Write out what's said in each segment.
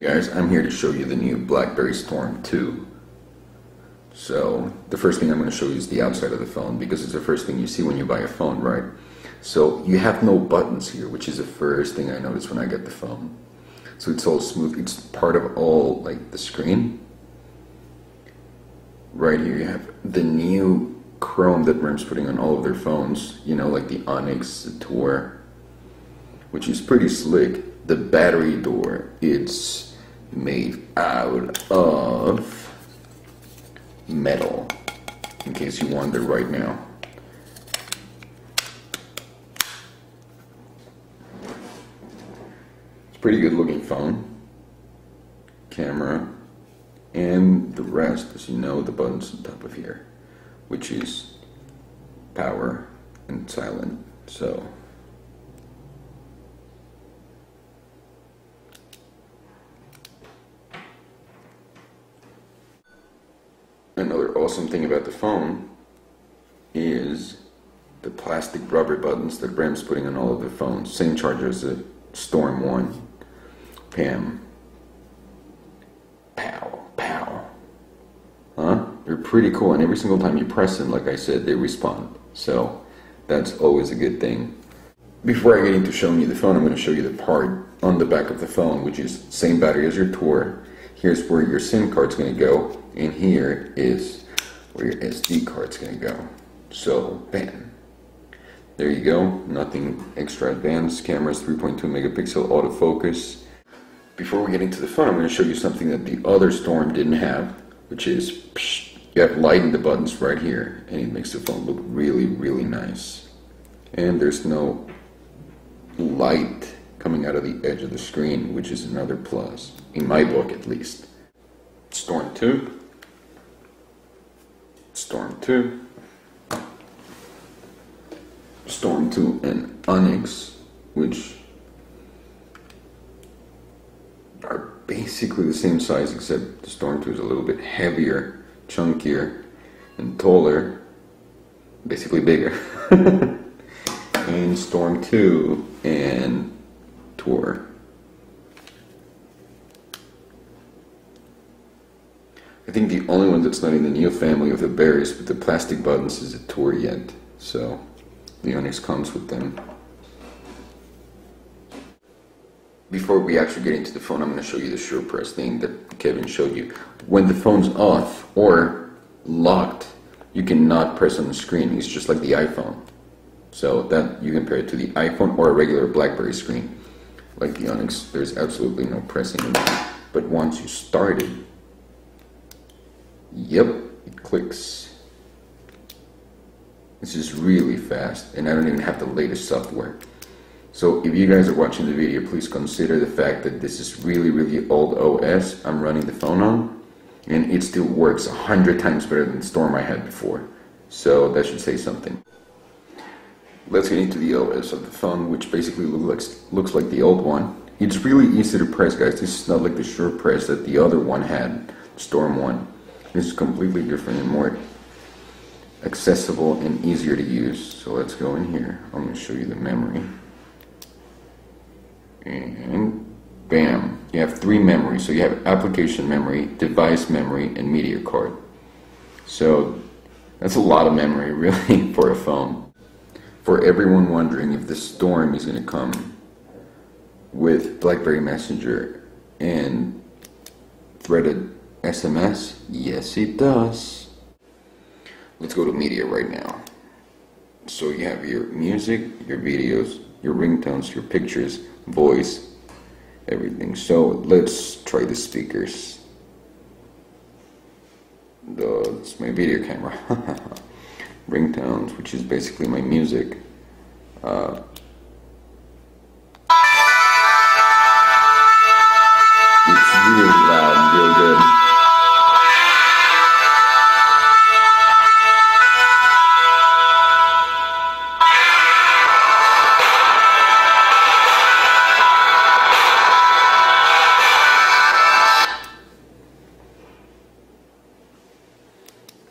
Guys, I'm here to show you the new Blackberry Storm 2. So, the first thing I'm going to show you is the outside of the phone because it's the first thing you see when you buy a phone, right? So, you have no buttons here, which is the first thing I noticed when I get the phone. So it's all smooth, it's part of all, like, the screen. Right here you have the new chrome that Brim's putting on all of their phones, you know, like the Onyx, the Tour, which is pretty slick. The battery door, it's made out of metal, in case you wonder right now. It's a pretty good looking phone. Camera, and the rest, as you know, the buttons on top of here, which is power and silent. So another awesome thing about the phone is the plastic rubber buttons that Brim's putting on all of their phones. Same charger as the Storm 1. Pam. Pow, pow. Huh? They're pretty cool, and every single time you press them, like I said, they respond. So that's always a good thing. Before I get into showing you the phone, I'm going to show you the part on the back of the phone, which is same battery as your Tour. Here's where your SIM card's going to go, and here is where your SD card's going to go. So, bam. There you go. Nothing extra advanced. Camera's 3.2 megapixel autofocus. Before we get into the phone, I'm going to show you something that the other Storm didn't have, which is you have light in the buttons right here, and it makes the phone look really, really nice. And there's no light coming out of the edge of the screen, which is another plus, in my book at least. Storm 2. Storm 2. Storm 2 and Onyx, which are basically the same size, except the Storm 2 is a little bit heavier, chunkier, and taller, basically bigger. And Storm 2 and Tour. I think the only one that's not in the new family of the berries with the plastic buttons is the Tour yet, so the Onyx comes with them. Before we actually get into the phone, I'm going to show you the sure press thing that Kevin showed you. When the phone's off or locked, you cannot press on the screen. It's just like the iPhone. So that you compare it to the iPhone or a regular Blackberry screen. Like the Onyx, there's absolutely no pressing in it. But once you start it, yep, it clicks. This is really fast, and I don't even have the latest software. So if you guys are watching the video, please consider the fact that this is really, really old OS I'm running the phone on, and it still works 100 times better than the Storm I had before. So that should say something. Let's get into the OS of the phone, which basically looks like the old one. It's really easy to press, guys. This is not like the sure press that the other one had, Storm 1. This is completely different and more accessible and easier to use. So let's go in here. I'm going to show you the memory. And bam, you have 3 memories. So you have application memory, device memory, and media card. So that's a lot of memory, really, for a phone. For everyone wondering if the Storm is going to come with BlackBerry Messenger and threaded SMS, yes it does. Let's go to media right now. So you have your music, your videos, your ringtones, your pictures, voice, everything. So let's try the speakers. That's my video camera. Ringtones, which is basically my music. It's really loud and real good.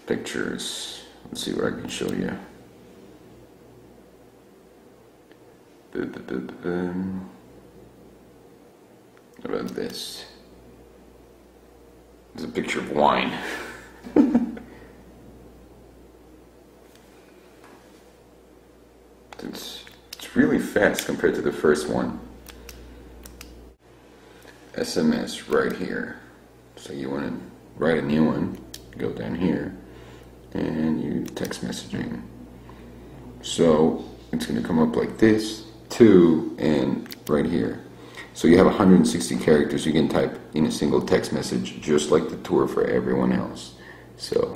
Pictures. Let's see what I can show you. How about this? It's a picture of wine. It's really fast compared to the first one. SMS right here. So you want to write a new one, go down here, and you text messaging. So it's going to come up like this, and right here. So you have 160 characters you can type in a single text message, just like the tour for everyone else. So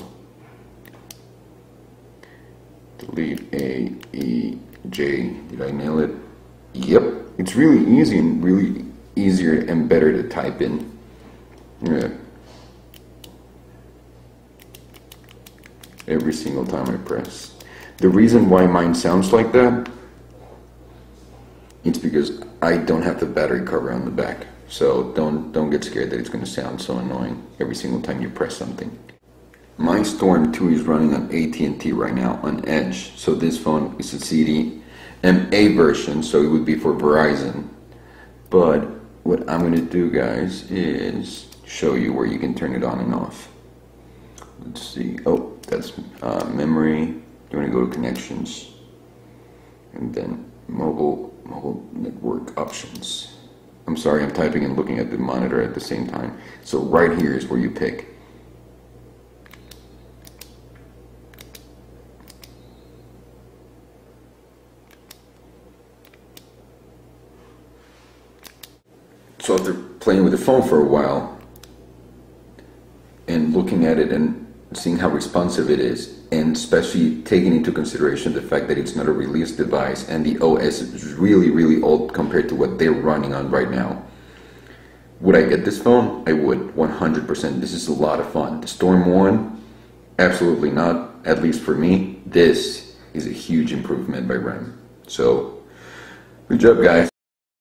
delete A, E, J. Did I nail it? Yep. It's really easy and really easier and better to type in. Yeah. Every single time I press. The reason why mine sounds like that, it's because I don't have the battery cover on the back. So don't get scared that it's going to sound so annoying every single time you press something. My Storm 2 is running on AT&T right now on Edge. So this phone is a CDMA version, so it would be for Verizon. But what I'm going to do, guys, is show you where you can turn it on and off. Let's see. Oh, that's memory. You want to go to connections, and then mobile network options. I'm sorry, I'm typing and looking at the monitor at the same time. So right here is where you pick. So after playing with the phone for a while and looking at it and seeing how responsive it is, and especially taking into consideration the fact that it's not a release device and the OS is really old compared to what they're running on right now, would I get this phone? I would, 100%. This is a lot of fun. The Storm 1, absolutely not. At least for me, this is a huge improvement by RAM. So, good job, guys.